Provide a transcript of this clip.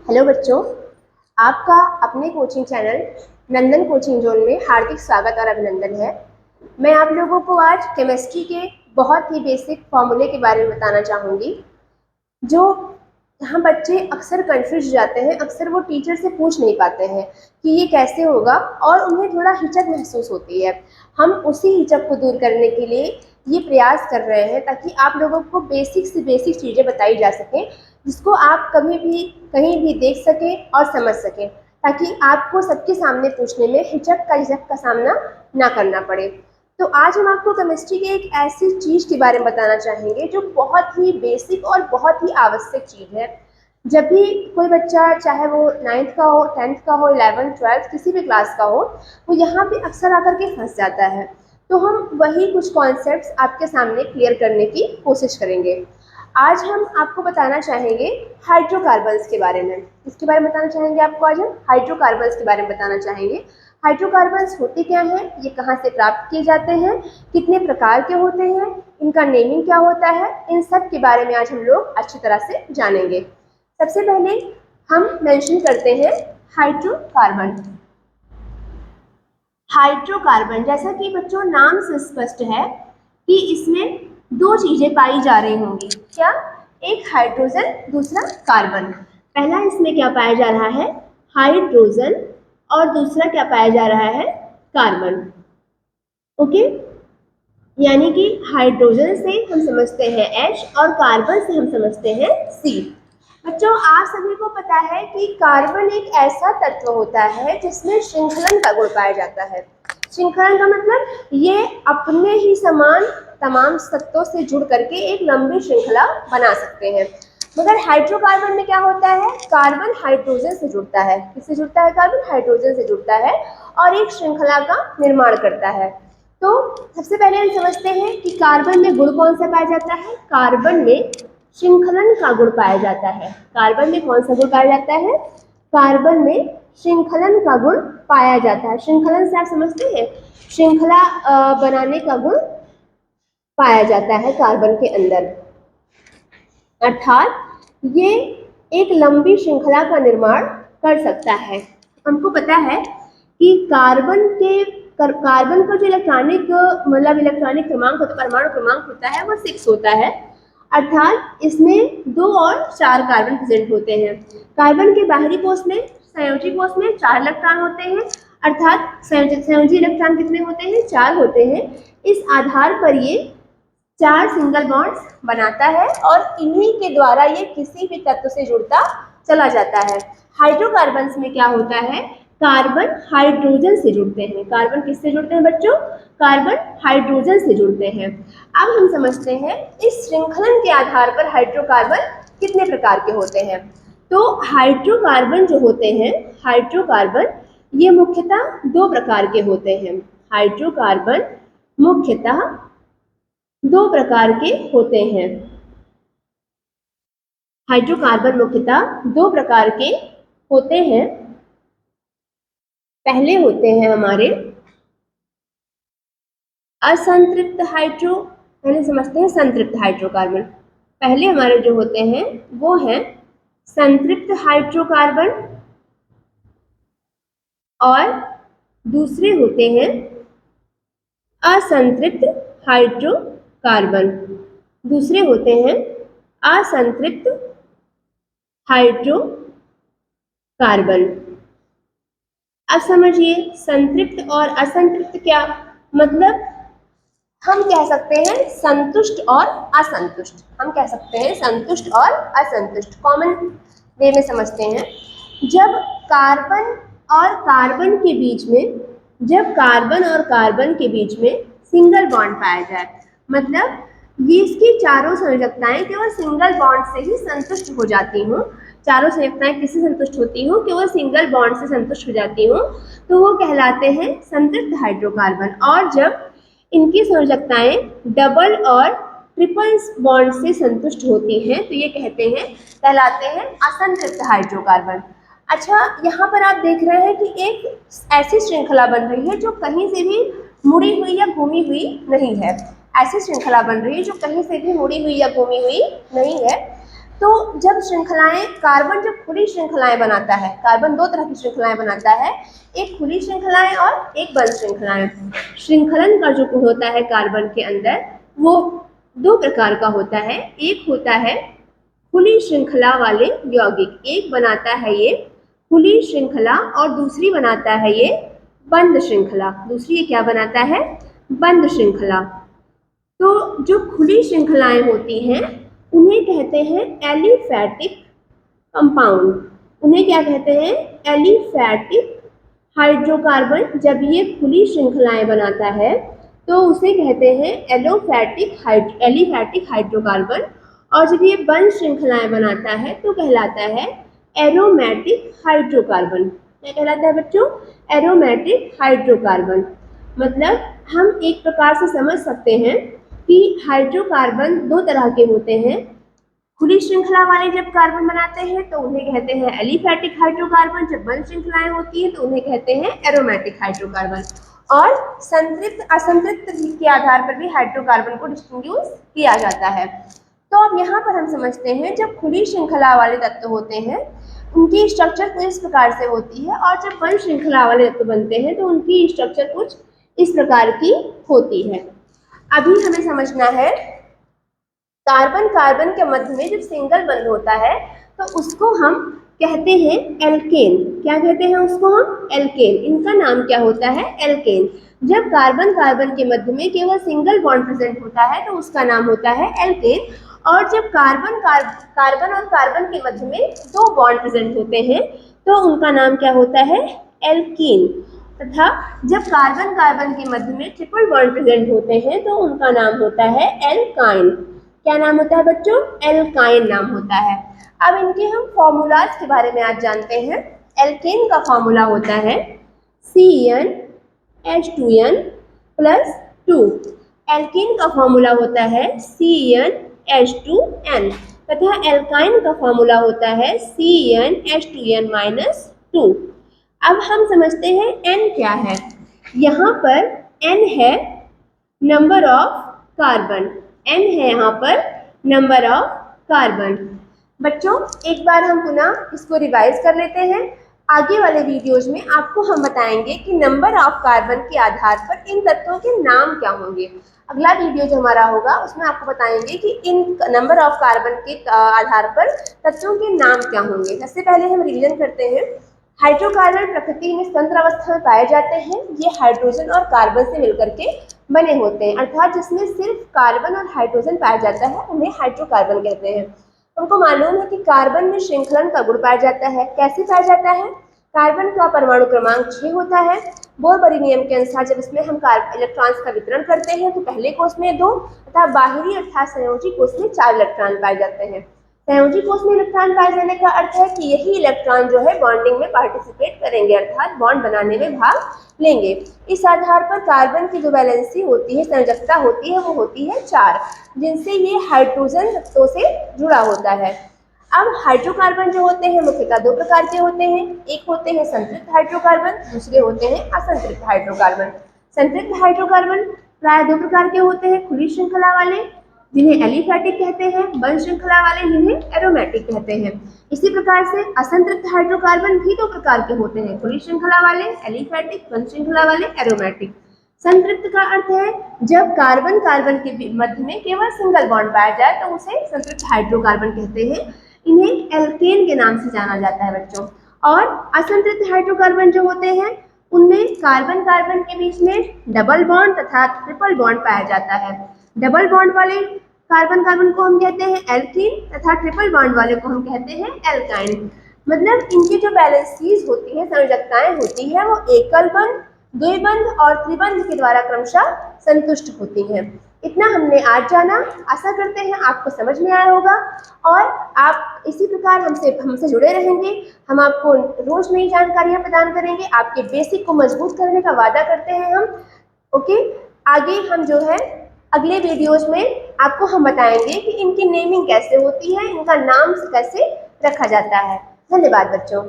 Hello बच्चों, आपका अपने कोचिंग चैनल नंदन कोचिंग जोन में हार्दिक स्वागत और अभिनंदन है। मैं आप लोगों को आज केमिस्ट्री के बहुत ही बेसिक फॉर्मूले के बारे में बताना चाहूँगी, जो यहाँ बच्चे अक्सर कंफ्यूज जाते हैं। अक्सर वो टीचर से पूछ नहीं पाते हैं कि ये कैसे होगा और उन्हें थोड़ा हिचक महसूस होती है। हम उसी हिचक को दूर करने के लिए ये प्रयास कर रहे हैं ताकि आप लोगों को बेसिक से बेसिक चीज़ें बताई जा सकें, जिसको आप कभी भी कहीं भी देख सकें और समझ सकें, ताकि आपको सबके सामने पूछने में झिझक का सामना ना करना पड़े। तो आज हम आपको केमिस्ट्री के एक ऐसी चीज़ के बारे में बताना चाहेंगे जो बहुत ही बेसिक और बहुत ही आवश्यक चीज़ है। जब भी कोई बच्चा, चाहे वो 9th का हो, 10th का हो, 11th 12th किसी भी क्लास का हो, वो यहाँ पे अक्सर आकर के फंस जाता है। तो हम वही कुछ कॉन्सेप्ट्स आपके सामने क्लियर करने की कोशिश करेंगे। आज हम आपको बताना चाहेंगे हाइड्रोकार्बन्स के बारे में। इसके बारे में बताना चाहेंगे आपको। आज हम हाइड्रोकार्बन्स के बारे में बताना चाहेंगे। हाइड्रोकार्बन्स होते क्या हैं, ये कहाँ से प्राप्त किए जाते हैं, कितने प्रकार के होते हैं, इनका नेमिंग क्या होता है, इन सब के बारे में आज हम लोग अच्छी तरह से जानेंगे। सबसे पहले हम मेंशन करते हैं हाइड्रोकार्बन। हाइड्रोकार्बन, जैसा कि बच्चों नाम से स्पष्ट है कि इसमें दो चीजें पाई जा रही होंगी। क्या? एक हाइड्रोजन, दूसरा कार्बन। पहला इसमें क्या पाया जा रहा है? हाइड्रोजन। और दूसरा क्या पाया जा रहा है? कार्बन। ओके, यानी कि हाइड्रोजन से हम समझते हैं H और कार्बन से हम समझते हैं C। बच्चों, आप सभी को पता है कि कार्बन एक ऐसा तत्व होता है जिसमें श्रृंखलन का गुण पाया जाता है। श्रृंखलन का मतलब ये अपने ही समान तमाम तत्वों से जुड़ करके एक लंबी श्रृंखला बना सकते हैं। मगर हाइड्रोकार्बन में क्या होता है? कार्बन हाइड्रोजन से जुड़ता है। किससे जुड़ता है? कार्बन हाइड्रोजन से जुड़ता है और एक श्रृंखला का निर्माण करता है। तो सबसे पहले हम समझते हैं कि कार्बन में गुण कौन सा पाया जाता है। कार्बन में श्रृंखलन का गुण पाया जाता है। कार्बन में कौन सा गुण पाया जाता है? कार्बन में श्रृंखलन का गुण पाया जाता है। श्रृंखलन से आप समझते हैं, श्रृंखला बनाने का गुण पाया जाता है कार्बन के अंदर। अर्थात ये एक लंबी श्रृंखला का निर्माण कर सकता है। हमको पता है कि कार्बन का जो इलेक्ट्रॉनिक क्रमांक होता है, परमाणु क्रमांक होता है, वो 6 होता है। अर्थात इसमें 2 और 4 कार्बन प्रेजेंट होते हैं। कार्बन के बाहरी कोष में, संयोजी कोष में 4 इलेक्ट्रॉन होते हैं। अर्थात संयोजी इलेक्ट्रॉन कितने होते हैं? 4 होते हैं। इस आधार पर ये 4 सिंगल बॉन्ड्स बनाता है और इन्हीं के द्वारा ये किसी भी तत्व से जुड़ता चला जाता है। हाइड्रोकार्बन्स में क्या होता है? कार्बन हाइड्रोजन से जुड़ते हैं। कार्बन किससे जुड़ते हैं बच्चों? कार्बन हाइड्रोजन से जुड़ते हैं। अब हम समझते हैं इस श्रृंखलन के आधार पर हाइड्रोकार्बन कितने प्रकार के होते हैं। तो हाइड्रोकार्बन जो होते हैं, हाइड्रोकार्बन ये मुख्यतः 2 प्रकार के होते हैं। हाइड्रोकार्बन मुख्यतः 2 प्रकार के होते हैं। हाइड्रोकार्बन मुख्यतः 2 प्रकार के होते हैं। पहले होते हैं हमारे असंतृप्त हाइड्रो, पहले समझते हैं संतृप्त हाइड्रोकार्बन। पहले हमारे जो होते हैं वो हैं संतृप्त हाइड्रोकार्बन और दूसरे होते हैं असंतृप्त हाइड्रोकार्बन। दूसरे होते हैं असंतृप्त हाइड्रोकार्बन। अब समझिए संतृप्त और असंतृप्त क्या मतलब। हम कह सकते हैं संतुष्ट और असंतुष्ट। हम कह सकते हैं संतुष्ट और असंतुष्ट। कॉमन वे में समझते हैं। जब कार्बन और कार्बन के बीच में, जब कार्बन और कार्बन के बीच में सिंगल बॉन्ड पाया जाए, मतलब ये इसकी चारों संयोजकताएं केवल सिंगल बॉन्ड से ही संतुष्ट हो जाती हूँ। चारों संयोजकताएं किससे संतुष्ट होती हूँ? केवल सिंगल बॉन्ड से संतुष्ट हो जाती हूँ, तो वो कहलाते हैं संतृप्त हाइड्रोकार्बन। और जब इनकी संयोजकताएं डबल और ट्रिपल बॉन्ड से संतुष्ट होती हैं, तो ये कहलाते हैं असंतृप्त हाइड्रोकार्बन। अच्छा, यहाँ पर आप देख रहे हैं कि एक ऐसी श्रृंखला बन रही है जो कहीं से भी मुड़ी हुई या घूमी हुई नहीं है। ऐसी श्रृंखला बन रही है जो कहीं से भी मुड़ी हुई या घूमी हुई नहीं है। तो जब श्रृंखलाएं, कार्बन जब खुली श्रृंखलाएं बनाता है, कार्बन दो तरह की श्रृंखलाएं बनाता है, एक खुली श्रृंखलाएं और एक बंद श्रृंखलाएं। श्रृंखलन का जो होता है कार्बन के अंदर वो दो प्रकार का होता है। एक होता है खुली श्रृंखला वाले यौगिक, एक बनाता है ये खुली श्रृंखला और दूसरी बनाता है ये बंद श्रृंखला। दूसरी ये क्या बनाता है? बंद श्रृंखला। तो जो खुली श्रृंखलाएं होती हैं उन्हें कहते हैं एलिफैटिक कंपाउंड। उन्हें क्या कहते हैं? Aliphatic hydrocarbon. जब ये खुली श्रृंखलाएं बनाता है तो उसे कहते हैं एलिफैटिक हाइड्रोकार्बन, और जब ये बंद श्रृंखलाएं बनाता है तो कहलाता है एरोमेटिक हाइड्रोकार्बन। क्या कहलाता है बच्चों? Aromatic hydrocarbon. मतलब हम एक प्रकार से समझ सकते हैं कि हाइड्रोकार्बन दो तरह के होते हैं। खुली श्रृंखला वाले जब कार्बन बनाते हैं तो उन्हें कहते हैं एलिफैटिक हाइड्रोकार्बन, जब बंद श्रृंखलाएं होती हैं तो उन्हें कहते हैं एरोमेटिक हाइड्रोकार्बन। और संतृप्त असंतृप्त के आधार पर भी हाइड्रोकार्बन को डिस्टिंग्विश किया जाता है। तो अब यहाँ पर हम समझते हैं जब खुली श्रृंखला वाले तत्व होते हैं उनकी स्ट्रक्चर कुछ इस प्रकार से होती है, और जब बंद श्रृंखला वाले तत्व बनते हैं तो उनकी स्ट्रक्चर कुछ इस प्रकार की होती है। अभी हमें समझना है कार्बन कार्बन के मध्य में जब सिंगल बंध होता है तो उसको हम कहते हैं एल्केन। क्या कहते हैं उसको हम? एल्केन। इनका नाम क्या होता है? एल्केन। जब कार्बन कार्बन के मध्य में केवल सिंगल बॉन्ड प्रेजेंट होता है तो उसका नाम होता है एल्केन, और जब कार्बन और कार्बन के मध्य में दो बॉन्ड प्रेजेंट होते हैं तो उनका नाम क्या होता है? एल्कीन। तथा जब कार्बन कार्बन के मध्य में ट्रिपल बॉन्ड प्रेजेंट होते हैं तो उनका नाम होता है एल्काइन। क्या नाम होता है बच्चों? एल्काइन नाम होता है। अब इनके हम फॉर्मूलाज के बारे में आज जानते हैं। एल्केन का फॉर्मूला होता है CnH2n+2। एल्केन का फॉर्मूला होता है CnH2n, तथा एल्काइन का फॉर्मूला होता है CnH2n-2। अब हम समझते हैं N क्या है। यहाँ पर N है नंबर ऑफ कार्बन। N है यहाँ पर नंबर ऑफ कार्बन। बच्चों एक बार हम पुनः इसको रिवाइज कर लेते हैं। आगे वाले वीडियोज में आपको हम बताएंगे कि नंबर ऑफ कार्बन के आधार पर इन तत्वों के नाम क्या होंगे। अगला वीडियो जो हमारा होगा उसमें आपको बताएंगे कि इन नंबर ऑफ कार्बन के आधार पर तत्वों के नाम क्या होंगे। सबसे पहले हम रिवीजन करते हैं। हाइड्रोकार्बन प्रकृति में स्वतंत्र अवस्था में पाए जाते हैं। ये हाइड्रोजन और कार्बन से मिलकर के बने होते हैं, अर्थात जिसमें सिर्फ कार्बन और हाइड्रोजन पाया जाता है उन्हें हाइड्रोकार्बन कहते हैं। उनको मालूम है कि कार्बन में श्रृंखलन का गुण पाया जाता है। कैसे पाया जाता है? कार्बन का परमाणु क्रमांक 6 होता है। बोर-बरी नियम के अनुसार जब इसमें हम इलेक्ट्रॉन्स का वितरण करते हैं तो पहले कोष में 2 तथा बाहरी अर्थात संयोजी कोष में 4 इलेक्ट्रॉन पाए जाते हैं। संयोजी कोष में इलेक्ट्रॉन पाए जाने का अर्थ है कि यही इलेक्ट्रॉन जो है बॉन्डिंग में पार्टिसिपेट करेंगे, अर्थात बॉन्ड बनाने में भाग लेंगे। इस आधार पर कार्बन की जो वैलेंसी होती है, संयोजकता होती है, वो होती है 4, जिनसे ये हाइड्रोजन तत्वों से जुड़ा होता है। अब हाइड्रोकार्बन जो होते हैं मुख्यतः 2 प्रकार के होते हैं। एक होते हैं संतृप्त हाइड्रोकार्बन, दूसरे होते हैं असंतृप्त हाइड्रोकार्बन। संतृप्त हाइड्रोकार्बन प्राय 2 प्रकार के होते हैं। खुली श्रृंखला वाले जिन्हें एलिफैटिक कहते हैं, बंद श्रृंखला वाले जिन्हें एरोमेटिक कहते हैं। इसी प्रकार से असंतृप्त हाइड्रोकार्बन भी 2 प्रकार के होते हैं। खुली श्रृंखला वाले एलिफैटिक, बंद श्रृंखला वाले एरोमेटिक। संतृप्त का अर्थ है जब कार्बन कार्बन के मध्य में केवल सिंगल बॉन्ड पाया जाए तो उसे संतृप्त हाइड्रोकार्बन कहते हैं। इन्हें एल्केन के नाम से जाना जाता है बच्चों। और असंतृप्त हाइड्रोकार्बन जो होते हैं उनमें कार्बन कार्बन के बीच में डबल बॉन्ड तथा ट्रिपल बॉन्ड पाया जाता है। डबल बॉन्ड वाले कार्बन कार्बन को हम कहते हैं एल्कीन तथा ट्रिपल बॉन्ड वाले को हम कहते हैं एल्काइन। मतलब इनकी जो बैलेंसीज होती है, संयोजकताएं होती है, वो एकल बंध, द्विबंध और त्रिबंध के द्वारा क्रमशः संतुष्ट होती हैं। इतना हमने आज जाना। आशा करते हैं आपको समझ में आया होगा और आप इसी प्रकार हमसे जुड़े रहेंगे। हम आपको रोज नई जानकारियां प्रदान करेंगे, आपके बेसिक को मजबूत करने का वादा करते हैं हम। ओके, आगे हम जो है अगले वीडियोज में आपको हम बताएंगे कि इनकी नेमिंग कैसे होती है, इनका नाम कैसे रखा जाता है। धन्यवाद बच्चों।